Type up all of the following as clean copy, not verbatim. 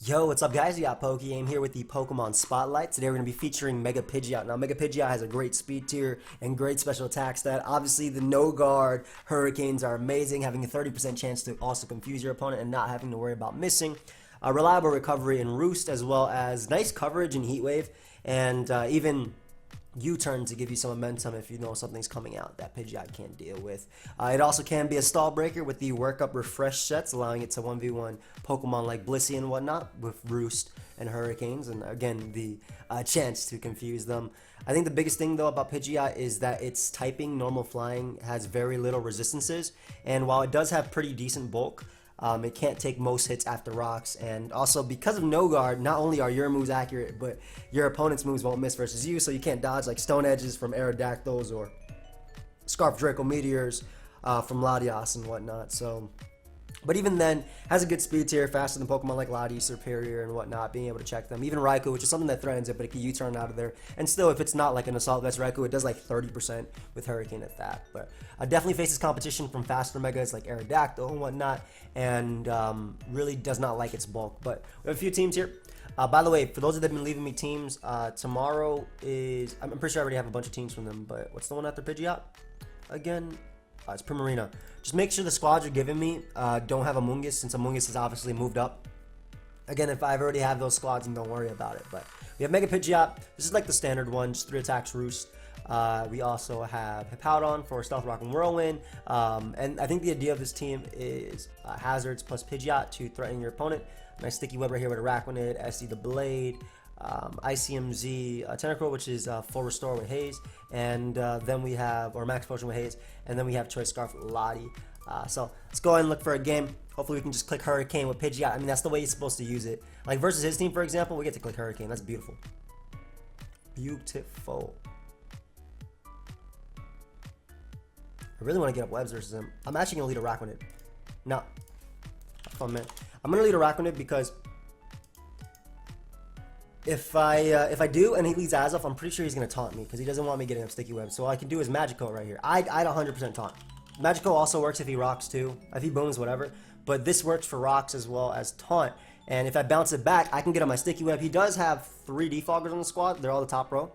Yo, what's up guys? We got PokeaimMD here with the Pokemon Spotlight. Today we're going to be featuring Mega Pidgeot. Now Mega Pidgeot has a great speed tier and great special attack stat. Obviously the no guard hurricanes are amazing, having a 30% chance to also confuse your opponent and not having to worry about missing. Reliable recovery in Roost, as well as nice coverage in Heat Wave, and even U-turn to give you some momentum if you know something's coming out that Pidgeot can't deal with. It also can be a stall breaker with the workup refresh sets, allowing it to 1v1 Pokemon like Blissey and whatnot with Roost and Hurricanes, and again the chance to confuse them. I think the biggest thing though about Pidgeot is that its typing, normal flying, has very little resistances, and while it does have pretty decent bulk, it can't take most hits after rocks, and also because of no guard, not only are your moves accurate, but your opponent's moves won't miss versus you, so you can't dodge like Stone Edges from Aerodactyls or Scarf Draco Meteors from Latias and whatnot. But even then, has a good speed tier, faster than Pokemon like Lati, Superior, and whatnot, being able to check them. Even Raikou, which is something that threatens it, but it can U-turn out of there. And still, if it's not like an Assault Vest Raikou, it does like 30% with Hurricane at that. But definitely faces competition from faster Megas like Aerodactyl and whatnot, and really does not like its bulk. But we have a few teams here. By the way, for those that have been leaving me teams, tomorrow is... I'm pretty sure I already have a bunch of teams from them, but what's the one after Pidgeot? Again... it's Primarina. Just make sure the squads you're giving me don't have Amoonguss, since Amoonguss has obviously moved up. Again, if I already have those squads, then don't worry about it. But we have Mega Pidgeot. This is like the standard one, just 3 attacks Roost. We also have Hippowdon for Stealth Rock and Whirlwind. And I think the idea of this team is Hazards plus Pidgeot to threaten your opponent. Nice Sticky Web right here with Araquanid, SD the Blade, ICMZ Tentacruel, which is full restore with Haze, and then we have, or max potion with Haze, and then we have Choice Scarf with Lottie. So let's go ahead and look for a game. Hopefully we can just click Hurricane with Pidgeot. I mean, that's the way you're supposed to use it. Like versus his team, for example, we get to click Hurricane. That's beautiful. Beautiful. I really want to get up webs versus him. I'm actually going to lead Araquanid. No. Have fun, man. I'm going to lead Araquanid because if I do and he leads Azoth, I'm pretty sure he's going to taunt me because he doesn't want me getting up Sticky Web. So all I can do is Magico right here. I'd 100% taunt. Magico also works if he rocks too. If he booms, whatever. But this works for rocks as well as taunt. And if I bounce it back, I can get on my Sticky Web. He does have 3 defoggers on the squad. They're all the top row.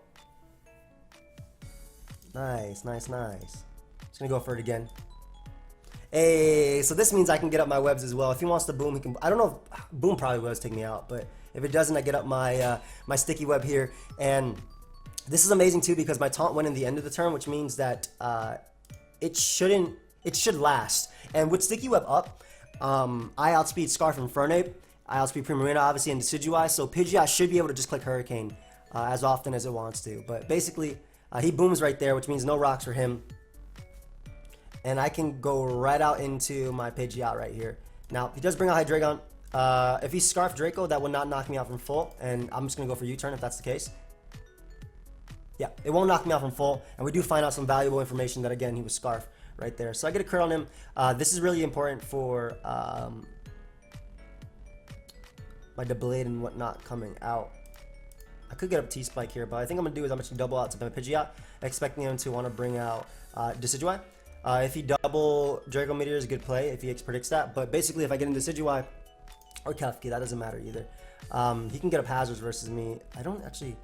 Nice, nice, nice. Just going to go for it again. Hey, so this means I can get up my webs as well. If he wants to boom, he can. I don't know if boom probably will take me out, but if it doesn't, I get up my my Sticky Web here. And this is amazing too because my taunt went in the end of the turn, which means that it should last. And with Sticky Web up, I outspeed Scarf and Fernape. I outspeed Primarina obviously and Decidueye, so Pidgeot should be able to just click Hurricane as often as it wants to. But basically, he booms right there, which means no rocks for him. And I can go right out into my Pidgeot right here. Now, he does bring out Hydreigon. If he's Scarf Draco, that would not knock me out from full. And I'm just going to go for U-turn if that's the case. Yeah, it won't knock me out from full. And we do find out some valuable information that, again, he was Scarf right there. So I get a crit on him. This is really important for my Deblade and whatnot coming out. I could get up T-Spike here, but I think I'm going to do is I'm just going to double out to my Pidgeot, expecting him to want to bring out Decidueye. If he double Draco Meteor is a good play if he predicts that, but basically if I get into Decidueye or Kefki, that doesn't matter either. He can get up Hazards versus me. I don't actually...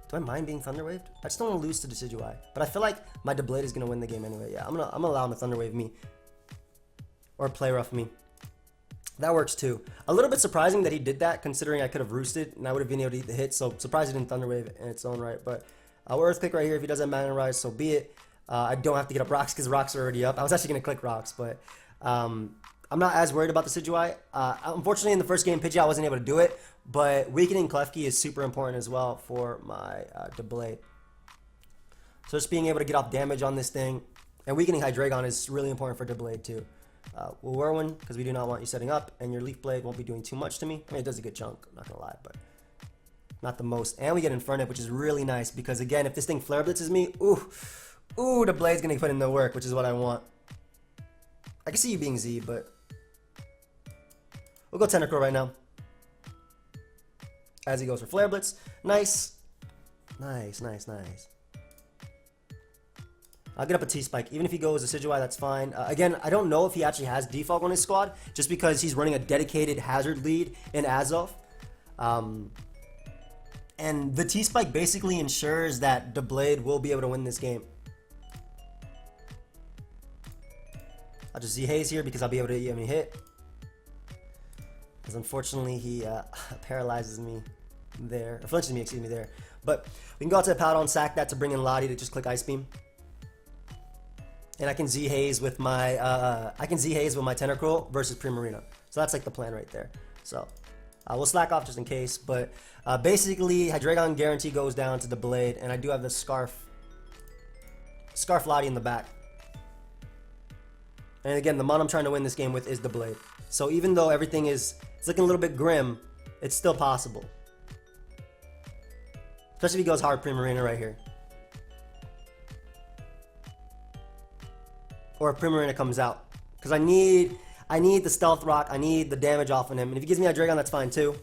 Do I mind being Thunder Waved? I just don't want to lose to Decidueye. But I feel like my Deblade is going to win the game anyway. Yeah, I'm gonna allow him to Thunder Wave me. Or Play Rough me. That works too. A little bit surprising that he did that, considering I could have roosted and I would have been able to eat the hit. So surprised he didn't Thunder Wave in its own right. But Earthquake right here. If he doesn't Mana Rise, so be it. I don't have to get up rocks because rocks are already up. I was actually going to click rocks, but I'm not as worried about the Decidueye. Unfortunately, in the first game, Pidgeot wasn't able to do it, but weakening Klefki is super important as well for my Deblade. So just being able to get off damage on this thing, and weakening Hydreigon is really important for Deblade too. We'll Whirlwind, because we do not want you setting up, and your Leaf Blade won't be doing too much to me. I mean, it does a good chunk, I'm not going to lie, but not the most. And we get Infernape, which is really nice, because again, if this thing Flare Blitzes me, ooh, the Blade's going to put in the work, which is what I want. I can see you being Z, but we'll go Tentacruel right now. As he goes for Flare Blitz. Nice. Nice, nice, nice. I'll get up a T-Spike. Even if he goes Decidueye, that's fine. Again, I don't know if he actually has Defog on his squad, just because he's running a dedicated Hazard lead in Azoth. And the T-Spike basically ensures that the Blade will be able to win this game. I'll just Z-Haze here because I'll be able to hit. Because unfortunately he paralyzes me there. Or flinches me, excuse me, there. But we can go out to the Powder and sack that to bring in Lottie to just click Ice Beam. And I can Z-Haze with my Tentacruel versus Primarina. So that's like the plan right there. So we'll slack off just in case. But basically, Hydreigon guarantee goes down to the Blade. And I do have the Scarf Lottie in the back. And again, the mon I'm trying to win this game with is the Blade. So even though everything it's looking a little bit grim, it's still possible. Especially if he goes hard Primarina right here. Or if Primarina comes out. Because I need the Stealth Rock, I need the damage off of him. And if he gives me a Dragon, that's fine too.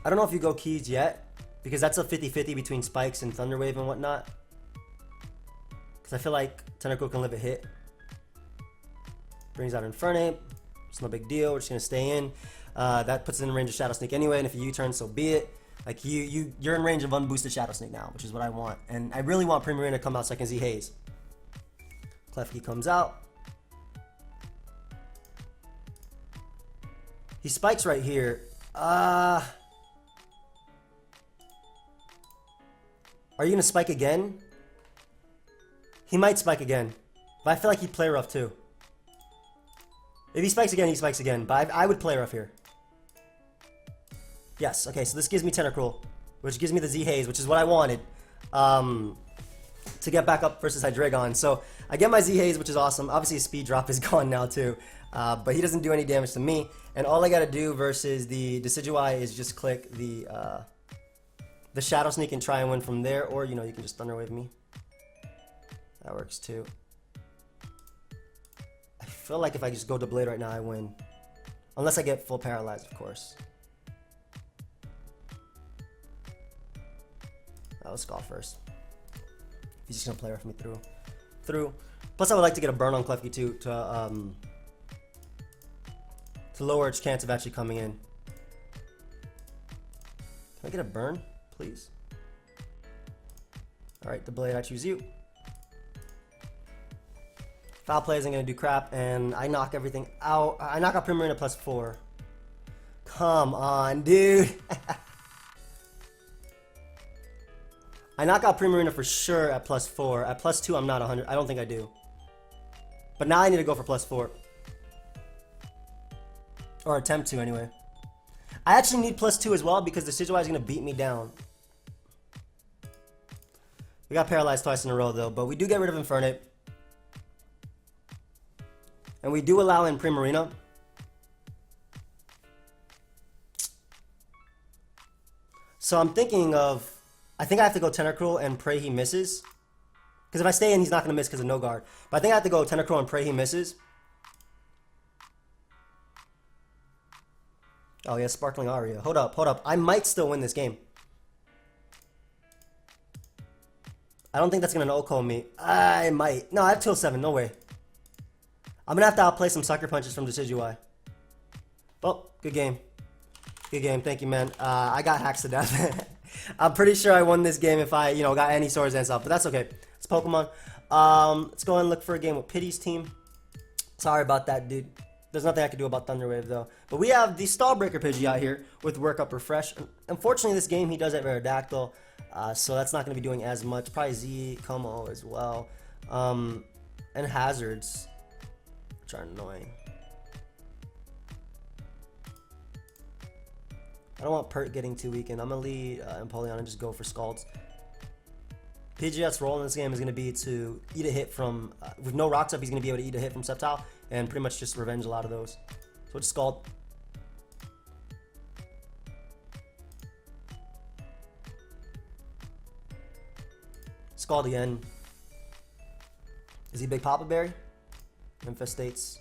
I don't know if you go Keys yet. Because that's a 50-50 between Spikes and Thunder Wave and whatnot. Because I feel like Tentacruel can live a hit. Brings out Infernape. It's no big deal. We're just going to stay in. That puts it in range of Shadow Sneak anyway. And if you U-turn, so be it. Like, you're in range of unboosted Shadow Sneak now, which is what I want. And I really want Primarina to come out so I can Z-Haze. Klefki comes out. He spikes right here. Are you going to spike again? He might spike again. But I feel like he'd play rough too. If he spikes again, he spikes again. But I would play rough here. Yes, okay, so this gives me Tentacruel, which gives me the Z-Haze, which is what I wanted to get back up versus Hydreigon. So I get my Z-Haze, which is awesome. Obviously, his speed drop is gone now too, but he doesn't do any damage to me. And all I gotta do versus the Decidueye is just click the Shadow Sneak and try and win from there, or you can just Thunder Wave me. That works too. I feel like if I just go to Blade right now, I win. Unless I get full paralyzed, of course. Let's go first. He's just gonna play rough me through. Plus, I would like to get a burn on Klefki too to lower its chance of actually coming in. Can I get a burn, please? All right, the Blade. I choose you. Foul play isn't gonna do crap, and I knock everything out. I knock out Primarina +4. Come on, dude. I knock out Primarina for sure at +4. At +2, I'm not 100. I don't think I do. But now I need to go for +4. Or attempt to, anyway. I actually need +2 as well because the Decidueye is going to beat me down. We got paralyzed twice in a row, though. But we do get rid of Infernape. And we do allow in Primarina. So I'm thinking of... I think I have to go Tentacruel and pray he misses. Because if I stay in, he's not going to miss because of no guard. But I think I have to go Tentacruel and pray he misses. Oh, yeah, Sparkling Aria. Hold up. I might still win this game. I don't think that's going to no-call me. I might. No, I have 207. No way. I'm going to have to outplay some Sucker Punches from Decidueye. Well, good game. Good game. Thank you, man. I got hacks to death. I'm pretty sure I won this game if I, got any swords and stuff, but that's okay. It's Pokemon. Let's go and look for a game with Pity's team. Sorry about that, dude. There's nothing I can do about Thunder Wave, though. But we have the Stallbreaker Pidgeot here with Work Up Refresh. Unfortunately, this game, he does have Aerodactyl, so that's not going to be doing as much. Probably Z, Como as well. And Hazards, which are annoying. I don't want Pert getting too weakened. I'm going to lead Empoleon and just go for Scalds. Pidgeot's role in this game is going to be to eat a hit from... with no Rocks up, he's going to be able to eat a hit from Sceptile and pretty much just revenge a lot of those. So it's Scald. Scald again. Is he Big Papa Berry? Infestates.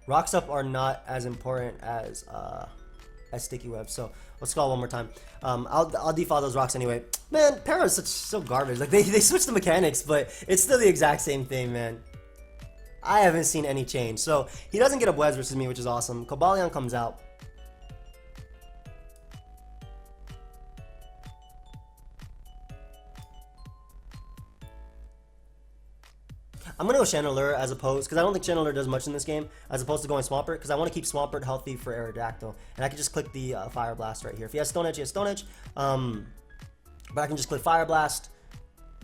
Rocks up are not as important as Sticky Web, so let's call one more time. I'll default those rocks anyway. Man, Para is so garbage. Like they switched the mechanics, but it's still the exact same thing, man. I haven't seen any change. So he doesn't get a Webs versus me, which is awesome. Cobalion comes out. I'm gonna go Chandelure as opposed, because I don't think Chandelure does much in this game, as opposed to going Swampert, because I want to keep Swampert healthy for Aerodactyl. And I can just click the Fire Blast right here. If he has Stone Edge, he has Stone Edge. But I can just click Fire Blast.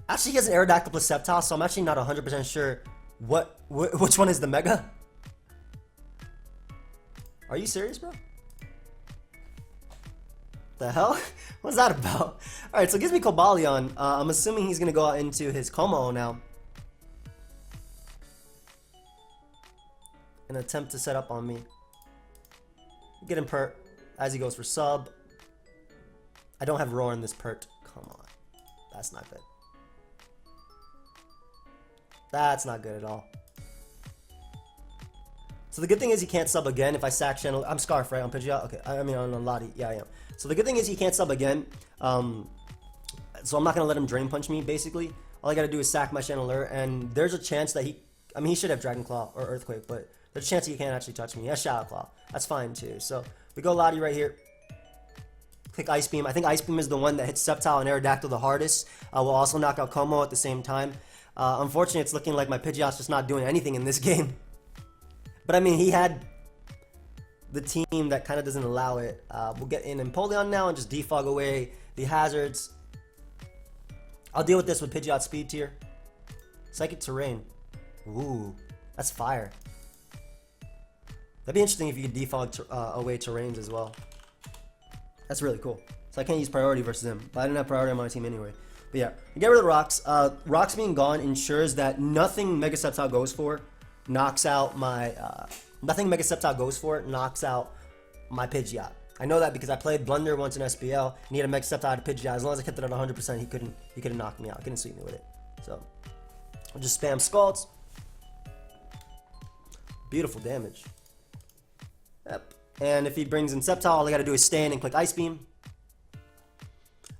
Actually, he has an Aerodactyl plus Sceptile, so I'm actually not 100% sure which one is the Mega. Are you serious, bro? The hell? What's that about? Alright, so it gives me Cobalion. I'm assuming he's gonna go out into his Como now and attempt to set up on me. Get him pert as he goes for sub. I don't have Roar in this pert. Come on. That's not good. That's not good at all. So the good thing is he can't sub again if I sack Channel. I'm Scarf, right? On Pidgeot? Okay. I mean, on Lottie. Yeah, I am. So the good thing is he can't sub again. So I'm not going to let him Drain Punch me, basically. All I got to do is sack my Chandelure, and there's a chance that he... I mean, he should have Dragon Claw or Earthquake, but there's a chance he can't actually touch me. He has Shadow Claw. That's fine, too. So we go Lottie right here. Click Ice Beam. I think Ice Beam is the one that hits Sceptile and Aerodactyl the hardest. We'll also knock out Como at the same time. Unfortunately, it's looking like my Pidgeot's just not doing anything in this game. But I mean, he had the team that kind of doesn't allow it. We'll get in Empoleon now and just defog away the hazards. I'll deal with this with Pidgeot Speed Tier. Psychic Terrain. Ooh, that's fire. That'd be interesting if you could defog away terrains as well. That's really cool. So I can't use priority versus him, but I didn't have priority on my team anyway. But yeah, get rid of the rocks. Rocks being gone ensures that nothing Mega Sceptile goes for knocks out my nothing Mega Sceptile goes for knocks out my Pidgeot. I know that because I played Blunder once in SPL and he had a Mega Sceptile out of Pidgeot. As long as I kept it at 100%, he couldn't knock me out. He couldn't sweep me with it. So I'll just spam Scalds. Beautiful damage. Yep. And if he brings in Sceptile, all I gotta do is stand and click Ice Beam.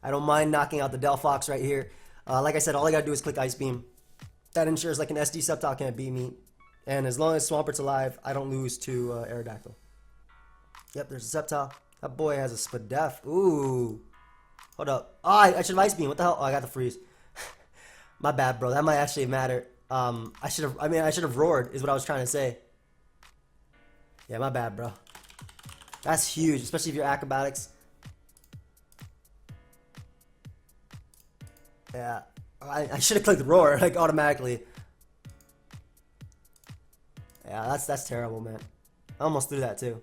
I don't mind knocking out the Delphox right here. Like I said, all I gotta do is click Ice Beam. That ensures like an SD Sceptile can't beat me. And as long as Swampert's alive, I don't lose to Aerodactyl. Yep, there's a Sceptile. That boy has a Spadef. Ooh. Hold up. Oh, I should have Ice Beam. What the hell? Oh, I got the freeze. My bad, bro. That might actually matter. I should have roared, is what I was trying to say. Yeah, my bad, bro. That's huge, especially if you're acrobatics. Yeah, I should have clicked roar like automatically. Yeah, that's terrible, man. I almost threw that too.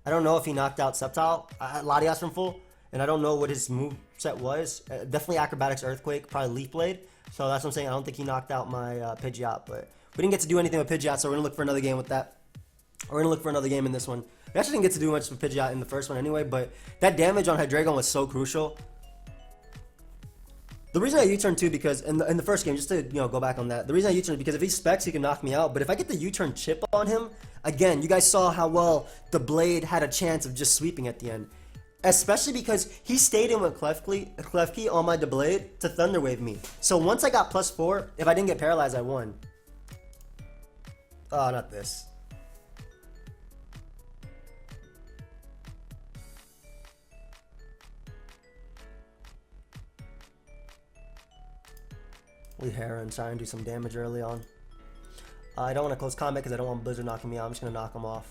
I don't know if he knocked out Sceptile. Latias from full, and I don't know what his move set was. Definitely acrobatics, Earthquake, probably Leaf Blade. So that's what I'm saying. I don't think he knocked out my Pidgeot, but we didn't get to do anything with Pidgeot, so we're gonna look for another game with that. We're gonna look for another game in this one. We actually didn't get to do much with Pidgeot in the first one anyway, but that damage on Hydreigon was so crucial. The reason I U-turn too, because in the first game, just to go back on that, the reason I U-turn is because if he specs, he can knock me out. But if I get the U-turn chip on him, again, you guys saw how well the Blade had a chance of just sweeping at the end. Especially because he stayed in with Klefki on my Blade to Thunder Wave me. So once I got +4, if I didn't get paralyzed, I won. Oh, not this. We Heron try and do some damage early on. I don't want to close combat because I don't want Blizzard knocking me out. I'm just going to knock him off.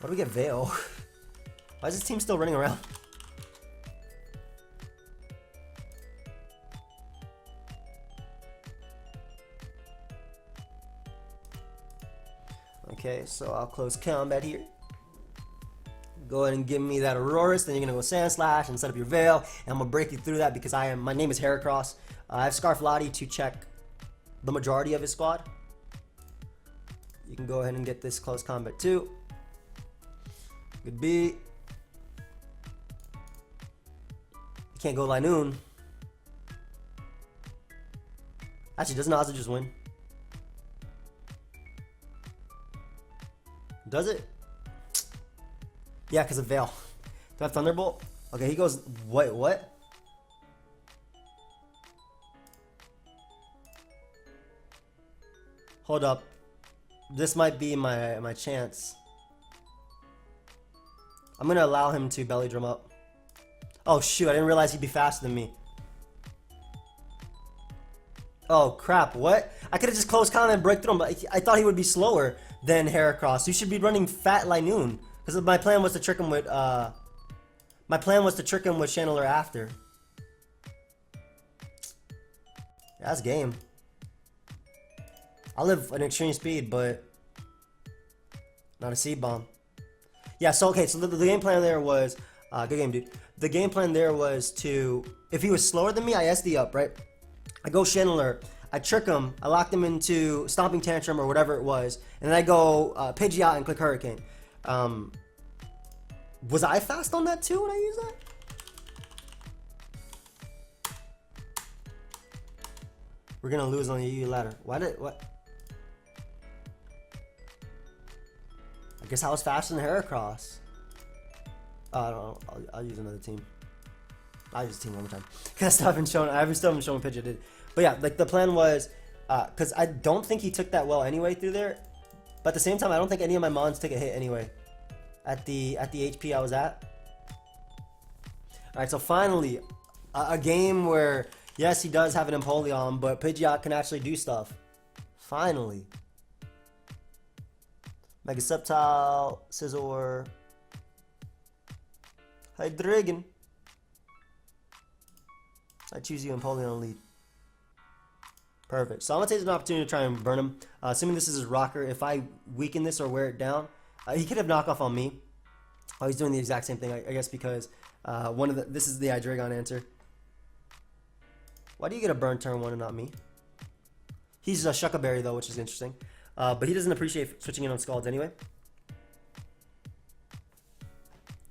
What do we get? Veil? Why is this team still running around? Okay, so I'll close combat here. Go ahead and give me that Aurorus, then you're gonna go Sand Slash and set up your Veil, and I'm gonna break you through that because my name is Heracross. I have Scarf Lottie to check the majority of his squad. You can go ahead and get this close combat too. Good B. You can't go Linoon. Actually, doesn't Ozzy just win? Does it? Yeah, because of Veil. Do I have Thunderbolt? Okay, he goes... Wait, what? Hold up. This might be my chance. I'm going to allow him to belly drum up. Oh, shoot. I didn't realize he'd be faster than me. Oh crap, what? I could have just closed counter and break through him, but I thought he would be slower than Heracross. You should be running Fat Linoon. Because my plan was to trick him with, Channeler after. Yeah, that's game. I live an extreme speed, but not a seed bomb. Yeah, so okay, so the game plan there was, good game, dude. The game plan there was to, if he was slower than me, I SD up, right? I go Channeler, I trick him, I locked him into Stomping Tantrum or whatever it was, and then I go Pidgeot and click Hurricane. Was I fast on that too when I used that? We're gonna lose on the UU ladder. What? I guess I was faster than Heracross. I don't know. I'll use another team. I'll use a team one more time. Cause I still haven't shown Pidgeot did. But yeah, like the plan was, cause I don't think he took that well anyway through there. But at the same time, I don't think any of my mons took a hit anyway. At the HP I was at. All right, so finally, a game where yes, he does have an Empoleon, but Pidgeot can actually do stuff. Finally. Mega Aerodactyl, Scizor, Hydreigon. I choose you Empoleon lead. Perfect. So I'm gonna take an opportunity to try and burn him. Assuming this is his rocker, if I weaken this or wear it down, he could have knockoff on me. Oh, he's doing the exact same thing, I guess, because this is the Hydreigon answer. Why do you get a burn turn 1 and not me? He's a Shuckaberry though, which is interesting. But he doesn't appreciate switching in on Scalds anyway.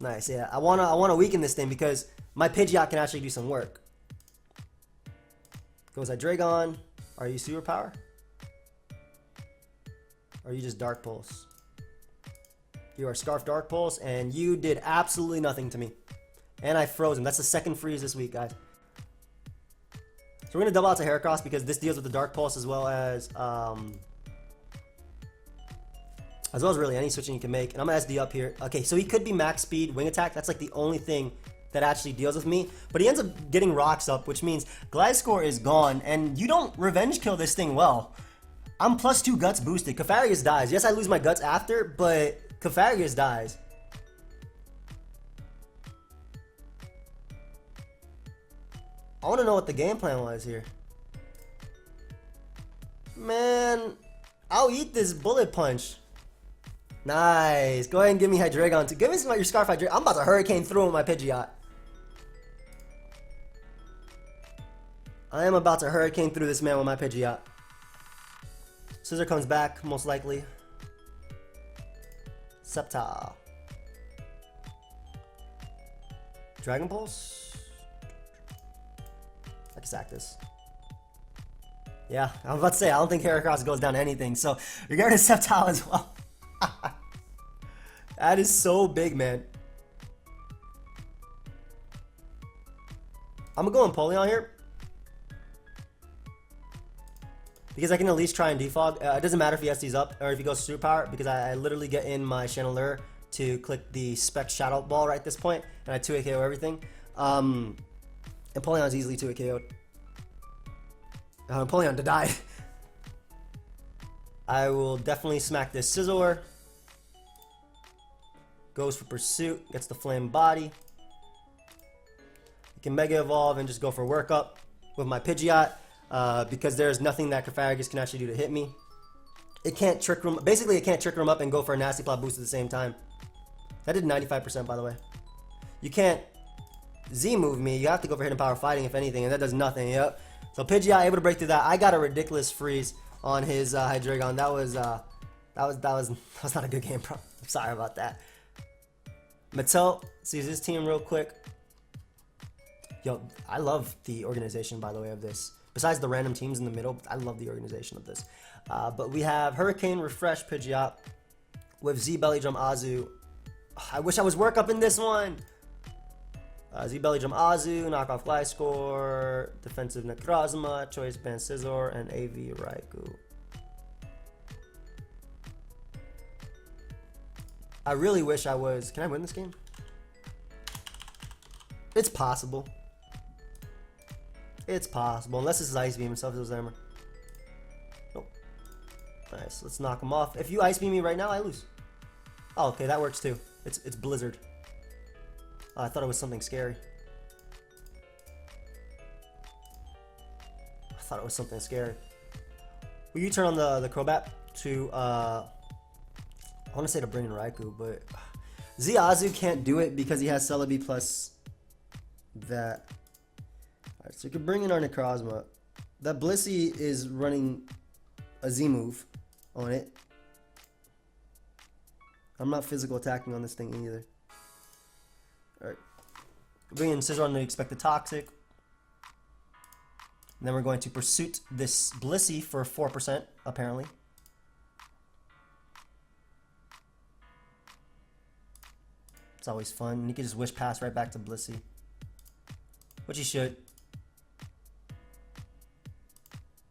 Nice, yeah. I wanna weaken this thing because my Pidgeot can actually do some work. Goes Hydreigon. Are you Superpower? Or are you just Dark Pulse? You are Scarf Dark Pulse, and you did absolutely nothing to me. And I froze him. That's the second freeze this week, guys. So we're gonna double out to Heracross because this deals with the Dark Pulse as well as really any switching you can make. And I'm gonna SD up here. Okay, so he could be max speed, wing attack. That's like the only thing that actually deals with me. But he ends up getting rocks up, which means Gliscor is gone, and you don't revenge kill this thing well. I'm +2 guts boosted. Clefairy dies. Yes, I lose my guts after, but Clefairy dies. I want to know what the game plan was here. Man, I'll eat this bullet punch. Nice. Go ahead and give me Hydreigon too. Give me some of your Scarf Hydreigon. I'm about to Hurricane through with my Pidgeot. I am about to Hurricane through this man with my Pidgeot. Scizor comes back, most likely. Sceptile. Dragon Pulse? I can sack this. Yeah, I was about to say, I don't think Heracross goes down to anything, so you're getting a Sceptile as well. That is so big, man. I'm gonna go Empoleon here. Because I can at least try and defog. It doesn't matter if he SD's up or if he goes Superpower, because I literally get in my Channeler to click the Spec Shadow Ball right at this point, and I 2-hit KO everything. Empoleon's easily 2-hit KO'd. Empoleon died. I will definitely smack this Scizor. Goes for Pursuit, gets the Flame Body. You can Mega Evolve and just go for Workup with my Pidgeot. Because there's nothing that Clefairy can actually do to hit me. It can't Trick Room. Basically, it can't Trick Room up and go for a Nasty Plot boost at the same time. That did 95%, by the way. You can't Z-move me. You have to go for Hidden Power Fighting, if anything, and that does nothing. Yep. So Pidgeot able to break through that. I got a ridiculous freeze on his Hydreigon. That was not a good game, bro. I'm sorry about that. Mattel sees his team real quick. Yo, I love the organization, by the way, of this. Besides the random teams in the middle, I love the organization of this. But we have Hurricane Refresh Pidgeot with Z Belly Drum Azu. I wish I was work up in this one. Z Belly Drum Azu, Knockoff Gliscor, Defensive Necrozma, Choice Band Scizor, and AV Raikou. I really wish I was. Can I win this game? It's possible. It's possible, unless it's Ice Beam and stuff. Nope. Nice. Let's knock him off. If you Ice Beam me right now, I lose. Oh, okay, that works too. It's Blizzard. Oh, I thought it was something scary. Will you turn on the Crobat to I want to say to bring in Raikou, but Ziazu can't do it because he has Celebi plus that. Alright, so you can bring in our Necrozma. That Blissey is running a Z move on it. I'm not physical attacking on this thing either. Alright. Bring in Scizor to expect the Toxic. And then we're going to Pursuit this Blissey for 4%, apparently. It's always fun. And you can just Wish Pass right back to Blissey. Which you should.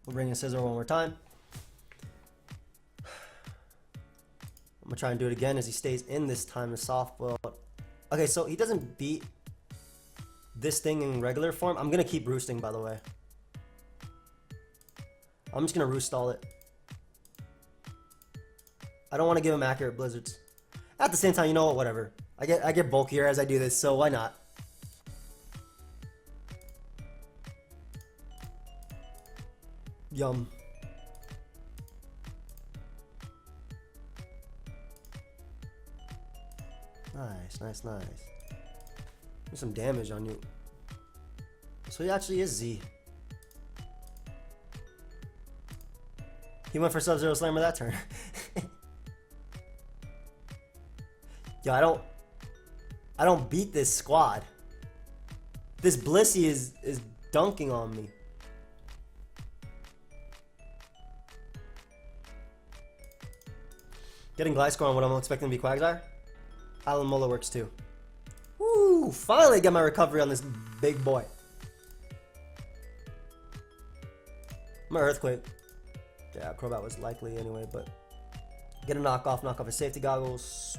We'll bring in Scizor one more time. I'm going to try and do it again as he stays in this time to soft boil. Okay, so he doesn't beat this thing in regular form. I'm going to keep roosting, by the way. I'm just going to roost stall it. I don't want to give him accurate blizzards. At the same time, you know what? Whatever. I get bulkier as I do this, so why not? Yum. Nice. There's some damage on you. So he actually is Z. He went for Sub-Zero Slammer that turn. Yo, I don't beat this squad. This Blissey is dunking on me. Getting Gliscor on what I'm expecting to be Quagsire. Alamola works too. Woo! Finally get my recovery on this big boy. My Earthquake. Yeah, Crobat was likely anyway, but get a knockoff his safety goggles.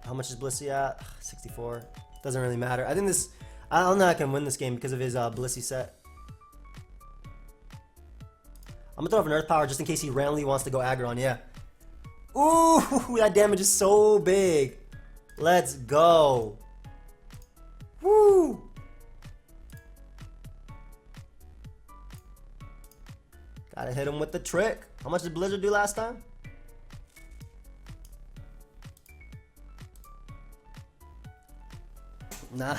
How much is Blissey at? 64. Doesn't really matter. I think this. I don't know I can win this game because of his Blissey set. I'm gonna throw up an Earth Power just in case he randomly wants to go aggro on. Yeah. Ooh, that damage is so big. Let's go. Woo. Gotta hit him with the trick. How much did Blizzard do last time? Nah,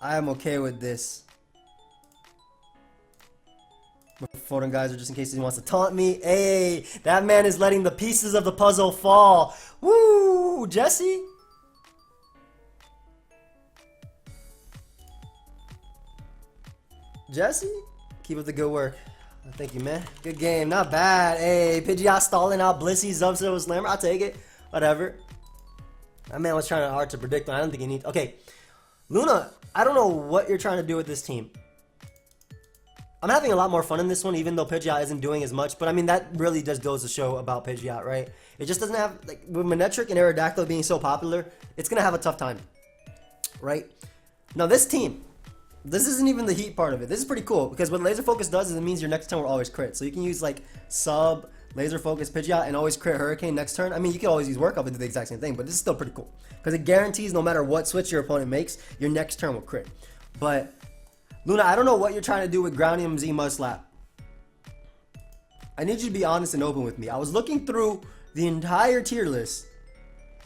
I am okay with this. Photon Geyser just in case he wants to taunt me. Hey, that man is letting the pieces of the puzzle fall. Woo, Jesse. Jesse, keep up the good work. Thank you, man. Good game, not bad. Hey, Pidgeot stalling out Blissey, Sub-Zero Slammer. I'll take it. Whatever. That man was trying hard to predict. I don't think he needs. Okay, Luna. I don't know what you're trying to do with this team. I'm having a lot more fun in this one, even though Pidgeot isn't doing as much. But I mean, that really just goes to show about Pidgeot, right? It just doesn't have, like, with Manectric and Aerodactyl being so popular, it's gonna have a tough time, right? Now this team, this isn't even the heat part of it. This is pretty cool because what Laser Focus does is it means your next turn will always crit. So you can use like Sub, Laser Focus, Pidgeot, and always crit Hurricane next turn. I mean, you can always use Work Up and do the exact same thing, but this is still pretty cool because it guarantees no matter what switch your opponent makes, your next turn will crit. But Luna, I don't know what you're trying to do with Groundium Z Mudslap. I need you to be honest and open with me. I was looking through the entire tier list,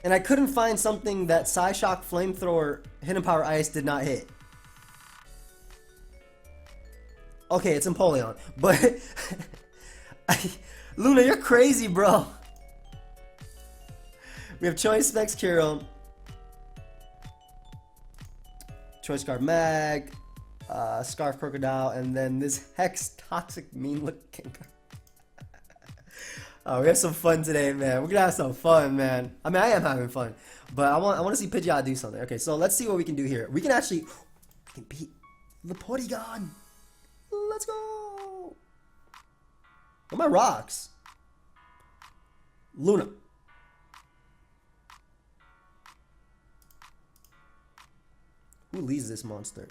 and I couldn't find something that Psyshock, Flamethrower, Hidden Power Ice did not hit. Okay, it's Empoleon, but Luna, you're crazy, bro. We have Choice Specs, Kyurem, Choice Card Mag, Scarf Crocodile, and then this Hex Toxic mean looking. Oh, we have some fun today, man. We're gonna have some fun, man. I mean, I am having fun, but I want to see Pidgeot do something. Okay, so let's see what we can do here. We can actually beat the Porygon. Let's go. Where are my rocks? Luna. Who leads this monster?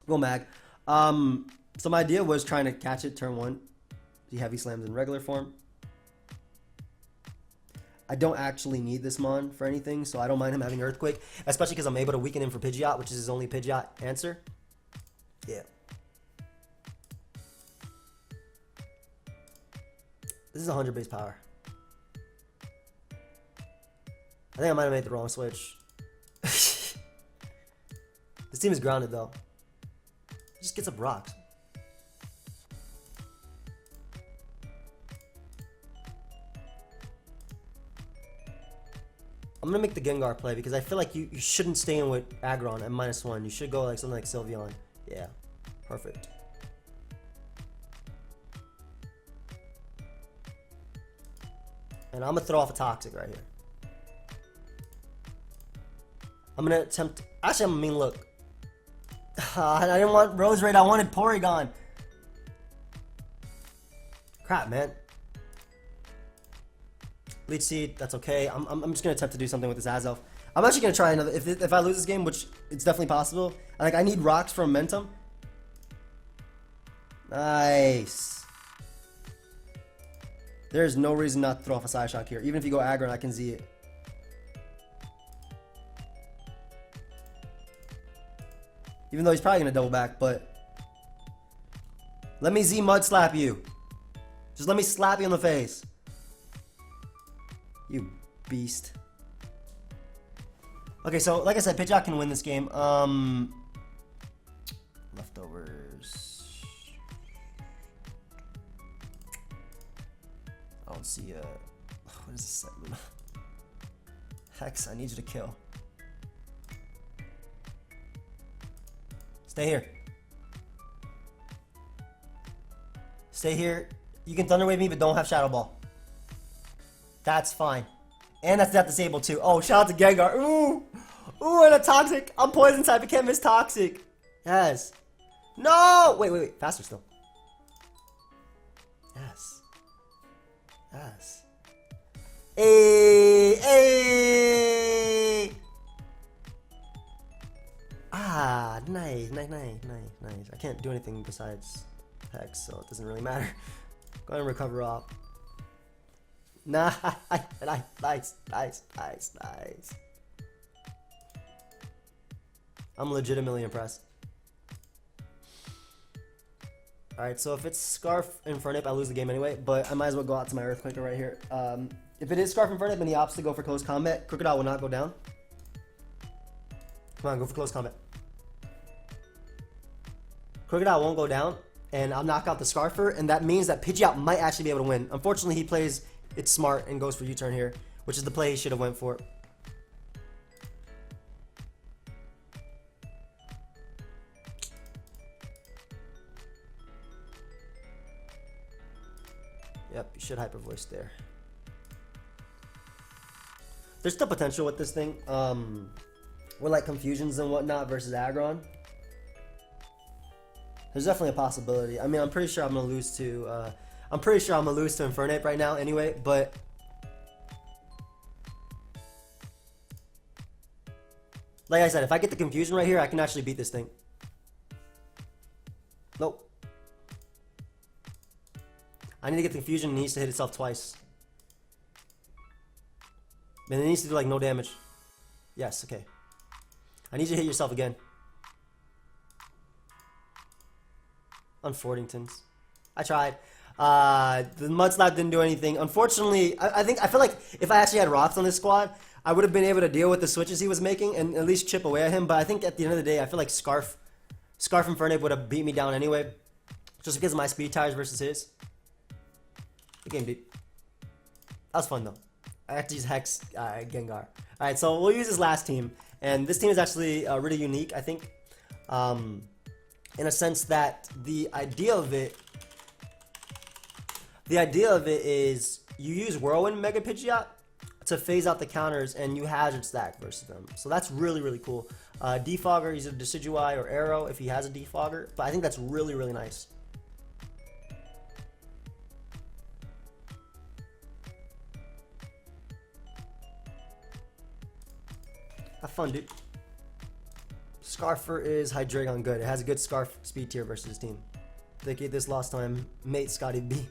Go Mag. So my idea was trying to catch it turn 1. He heavy slams in regular form. I don't actually need this Mon for anything, so I don't mind him having Earthquake, especially because I'm able to weaken him for Pidgeot, which is his only Pidgeot answer. Yeah. This is 100 base power. I think I might have made the wrong switch. This team is grounded though. He just gets up rocks. I'm gonna make the Gengar play because I feel like you shouldn't stay in with Aggron at -1. You should go like something like Sylveon. Yeah, perfect. And I'm gonna throw off a Toxic right here. I'm gonna attempt. Actually, I mean, look. I didn't want Rose Raid. I wanted Porygon. Crap, man. Leech Seed. That's okay. I'm just gonna attempt to do something with this Azelf. I'm actually gonna try another. If I lose this game, which it's definitely possible. I need rocks for momentum. Nice. There's no reason not to throw off a Side Shock here. Even if you go aggro, I can Z it. Even though he's probably going to double back, but... Let me Z Mud Slap you. Just let me slap you in the face. You beast. Okay, so like I said, Pidgeot can win this game. Leftovers. I don't see what is this segment? Hex, I need you to kill. Stay here. Stay here. You can Thunder Wave me, but don't have Shadow Ball. That's fine. And that's not disabled too. Oh, shout out to Gengar. Ooh! Ooh, and a Toxic. I'm Poison type. I can't miss Toxic. Yes. No! Wait. Faster still. Yes. Yes. Hey! Ah, nice. I can't do anything besides Hex, so it doesn't really matter. Go ahead and recover up. Nice. I'm legitimately impressed. Alright, so if it's Scarf Infernape, I lose the game anyway, but I might as well go out to my Earthquaker right here. If it is Scarf Infernape and he opts to go for close combat, Crocodile will not go down. Come on, go for close combat. Crocodile won't go down, and I'll knock out the Scarfer, and that means that Pidgeot might actually be able to win. Unfortunately, he plays it smart and goes for U-turn here, which is the play he should have went for. Yep, you should Hyper Voice there. There's still potential with this thing. With like confusions and whatnot versus Aggron. There's definitely a possibility. I mean, I'm pretty sure I'm gonna lose to Infernape right now anyway, but like I said, if I get the confusion right here, I can actually beat this thing. Nope. I need to get the confusion, and it needs to hit itself twice. And it needs to do like no damage. Yes, okay. I need you to hit yourself again. On Fordingtons. I tried. The Mudslap didn't do anything. Unfortunately, I feel like if I actually had Rocks on this squad, I would have been able to deal with the switches he was making and at least chip away at him. But I think at the end of the day, I feel like Scarf Infernape would have beat me down anyway. Just because of my speed tires versus his. Good game, dude. That was fun though. I have to use Hex Gengar. Alright, so we'll use his last team. And this team is actually really unique, I think. In a sense that the idea of it is you use Whirlwind Mega Pidgeot to phase out the counters and you hazard stack versus them. So that's really, really cool. Defogger, either Decidueye or Arrow if he has a Defogger. But I think that's really, really nice. Have fun, dude. Scarfer is Hydreigon good. It has a good Scarf speed tier versus his team. They get this last time, mate Scotty B.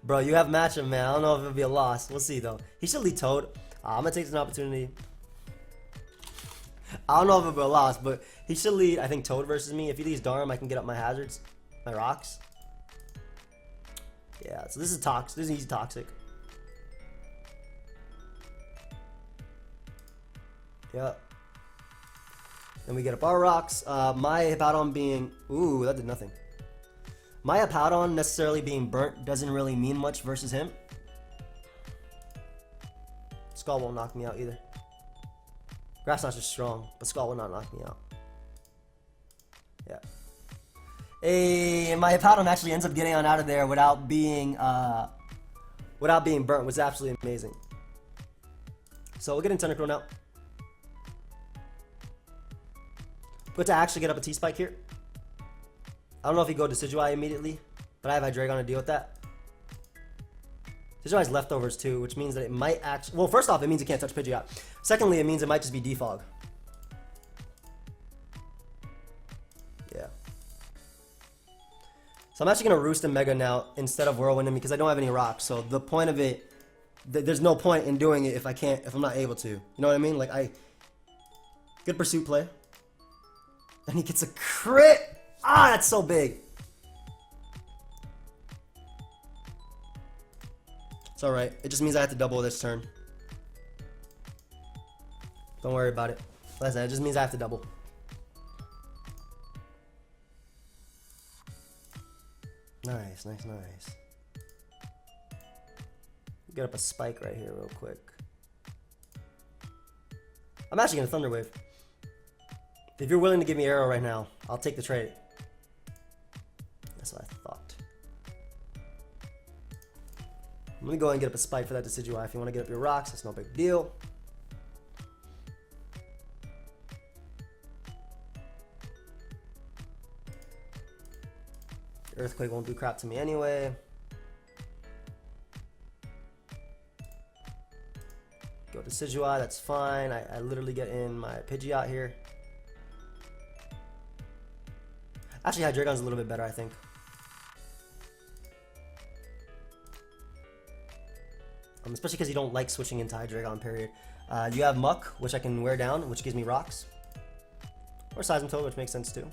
Bro, you have matchup, man. I don't know if it'll be a loss. We'll see, though. He should lead Toad. I'm going to take this opportunity. I don't know if it'll be a loss, but he should lead, I think, Toad versus me. If he leads Darm, I can get up my hazards, my rocks. Yeah, so this is toxic. This is easy toxic. Yep. Then we get up our rocks. My Hippowdon being... Ooh, that did nothing. My Hippowdon necessarily being burnt doesn't really mean much versus him. Skull won't knock me out either. Grass Knot's just strong, but Skull will not knock me out. Yeah. Hey, my Hippowdon actually ends up getting on out of there without being burnt, which is absolutely amazing. So we'll get in Tentacruel now. Good to actually get up a T-Spike here. I don't know if he go Decidueye immediately, but I have Hydreigon to deal with that. Decidueye's leftovers too, which means that it might actually... Well, first off, it means it can't touch Pidgeot. Secondly, it means it might just be Defog. Yeah. So I'm actually going to Roost and Mega now instead of Whirlwind him because I don't have any rocks. So the point of it... There's no point in doing it if I'm not able to. You know what I mean? Like, good Pursuit play. And he gets a crit! Ah, that's so big. It's alright. It just means I have to double this turn. Don't worry about it. Like I said, it just means I have to double. Nice, nice, nice. Get up a spike right here real quick. I'm actually going to Thunder Wave. If you're willing to give me Arrow right now, I'll take the trade. That's what I thought. Let me go ahead and get up a spike for that Decidueye. If you want to get up your rocks, that's no big deal. Earthquake won't do crap to me anyway. Go Decidueye, that's fine. I literally get in my Pidgeot here. Actually, Hydreigon's a little bit better, I think. Especially because you don't like switching into Hydreigon, period. You have Muck, which I can wear down, which gives me rocks. Or Seismitoad, which makes sense too.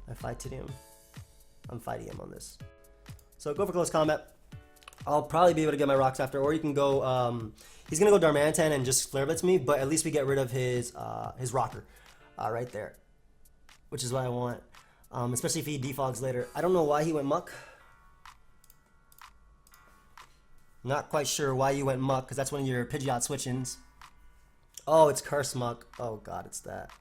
I fight him. I'm fighting him on this. So go for close combat. I'll probably be able to get my rocks after, or you can go. He's gonna go Darmanitan and just Flare Blitz me, but at least we get rid of his rocker right there, which is what I want. Especially if he defogs later. I don't know why he went Muck. Not quite sure why you went Muck, because that's one of your Pidgeot switch-ins. Oh, it's Curse Muck. Oh god, it's that.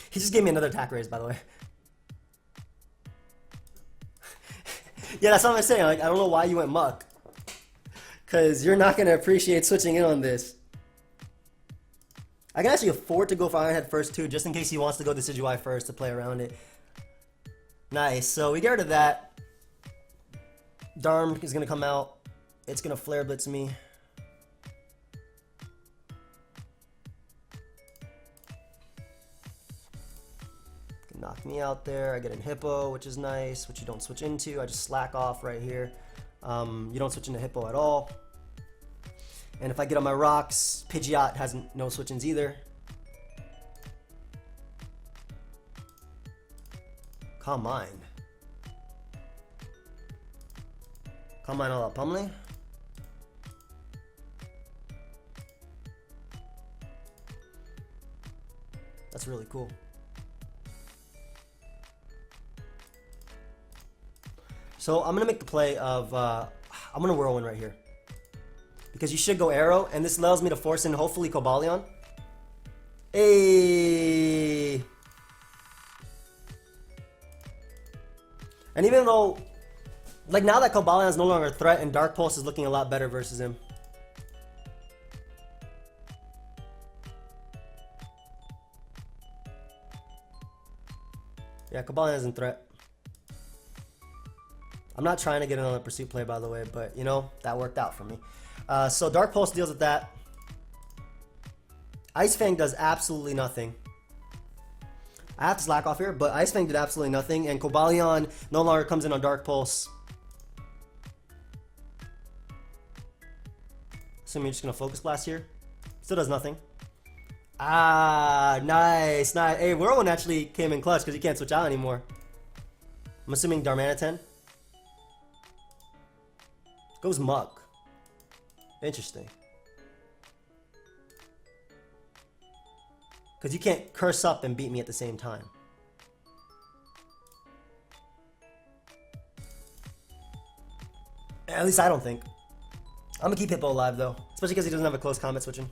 He just gave me another attack raise, by the way. Yeah, that's what I'm saying. Like, I don't know why you went Muck. Because you're not going to appreciate switching in on this. I can actually afford to go for Iron Head first, too, just in case he wants to go Decidueye first to play around it. Nice. So we get rid of that. Darm is going to come out. It's going to Flare Blitz me. Knock me out there. I get in Hippo, which is nice, which you don't switch into. I just slack off right here. You don't switch into Hippo at all. And if I get on my rocks, Pidgeot has no switch-ins either. Calm Mind. Calm Mind all out pummeling. That's really cool. So I'm going to make the play of, I'm going to Whirlwind right here. Because you should go Arrow, and this allows me to force in, hopefully, Cobalion. Hey. And even though, like now that Cobalion is no longer a threat, and Dark Pulse is looking a lot better versus him. Yeah, Cobalion isn't a threat. I'm not trying to get in on a pursuit play, by the way, but you know, that worked out for me. So Dark Pulse deals with that. Ice Fang does absolutely nothing. I have to slack off here, but Ice Fang did absolutely nothing, and Cobalion no longer comes in on Dark Pulse. Assuming you're just gonna Focus Blast here. Still does nothing. Ah, nice, nice. Hey, Whirlwind actually came in clutch because you can't switch out anymore. I'm assuming Darmanitan. Goes Muck. Interesting. Because you can't curse up and beat me at the same time. At least I don't think. I'm gonna keep Hippo alive though, especially because he doesn't have a close combat switching.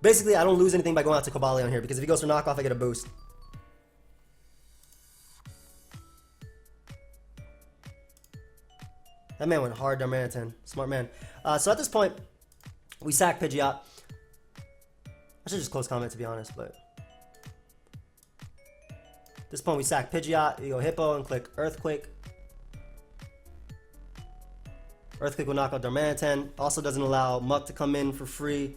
Basically, I don't lose anything by going out to Cobalion here because if he goes for knockoff, I get a boost. That man went hard, Darmanitan. Smart man. So at this point, we sack Pidgeot. I should just close comment to be honest, but at this point we sack Pidgeot. You go Hippo and click Earthquake. Earthquake will knock out Darmanitan. Also doesn't allow Muck to come in for free.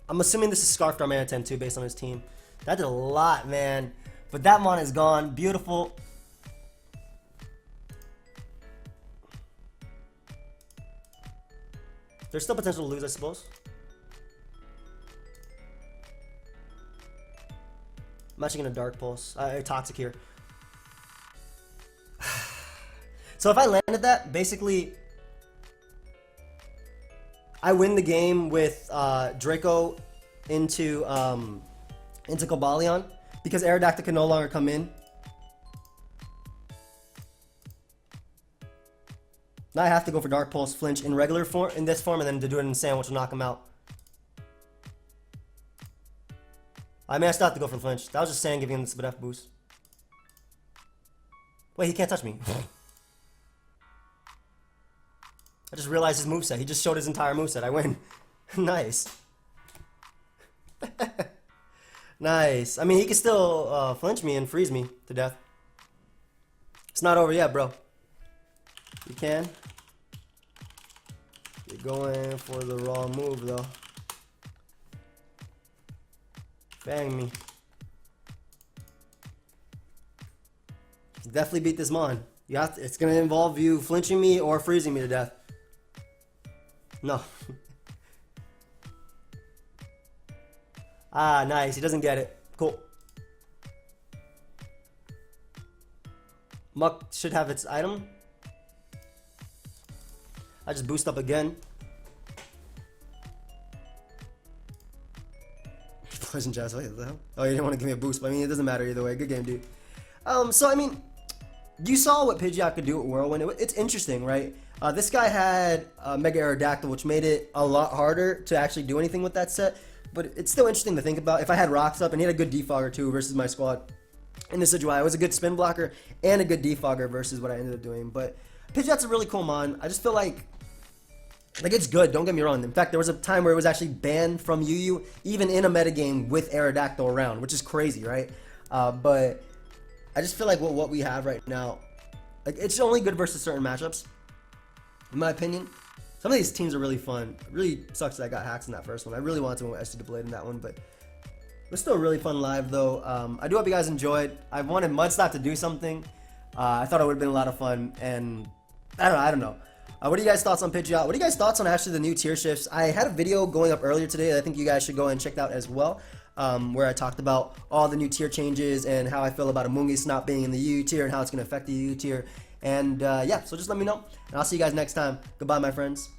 I'm assuming this is Scarf Darmanitan too, based on his team. That did a lot, man. But that mon is gone. Beautiful. There's still potential to lose, I suppose. I'm actually gonna Dark Pulse. Toxic here. So if I landed that, basically, I win the game with Draco into Cobalion because Aerodactyl can no longer come in. Now I have to go for Dark Pulse, flinch in regular form, in this form, and then to do it in Sand, which will knock him out. I mean, I still have to go for flinch. That was just Sand giving him the Spit F boost. Wait, he can't touch me. I just realized his moveset. He just showed his entire moveset. I win. Nice. Nice. I mean, he can still flinch me and freeze me to death. It's not over yet, bro. You can. You're going for the wrong move, though. Bang me. Definitely beat this mon. You have to, it's gonna involve you flinching me or freezing me to death. No. Ah, nice. He doesn't get it. Cool. Muck should have its item. I just boost up again. Pleasant Jazz. What the hell? Oh, you didn't want to give me a boost, but I mean, it doesn't matter either way. Good game, dude. So, I mean, you saw what Pidgeot could do with Whirlwind. It's interesting, right? This guy had Mega Aerodactyl, which made it a lot harder to actually do anything with that set. But it's still interesting to think about. If I had Rocks up, and he had a good defogger too versus my squad in this situation, it was a good spin blocker and a good defogger versus what I ended up doing. But Pidgeot's a really cool mon. I just feel like it's good, don't get me wrong. In fact, there was a time where it was actually banned from UU, even in a metagame with Aerodactyl around, which is crazy, right? But I just feel like what we have right now, like, it's only good versus certain matchups, in my opinion. Some of these teams are really fun. It really sucks that I got hacks in that first one. I really wanted to win with SD Blade in that one, but it was still a really fun live, though. I do hope you guys enjoyed. I wanted Mudstop to do something. I thought it would have been a lot of fun, and I don't know. What are you guys' thoughts on Pidgeot? What are you guys' thoughts on actually the new tier shifts? I had a video going up earlier today that I think you guys should go and check out as well, where I talked about all the new tier changes and how I feel about Amoonguss not being in the UU tier and how it's going to affect the UU tier. And yeah, so just let me know, and I'll see you guys next time. Goodbye, my friends.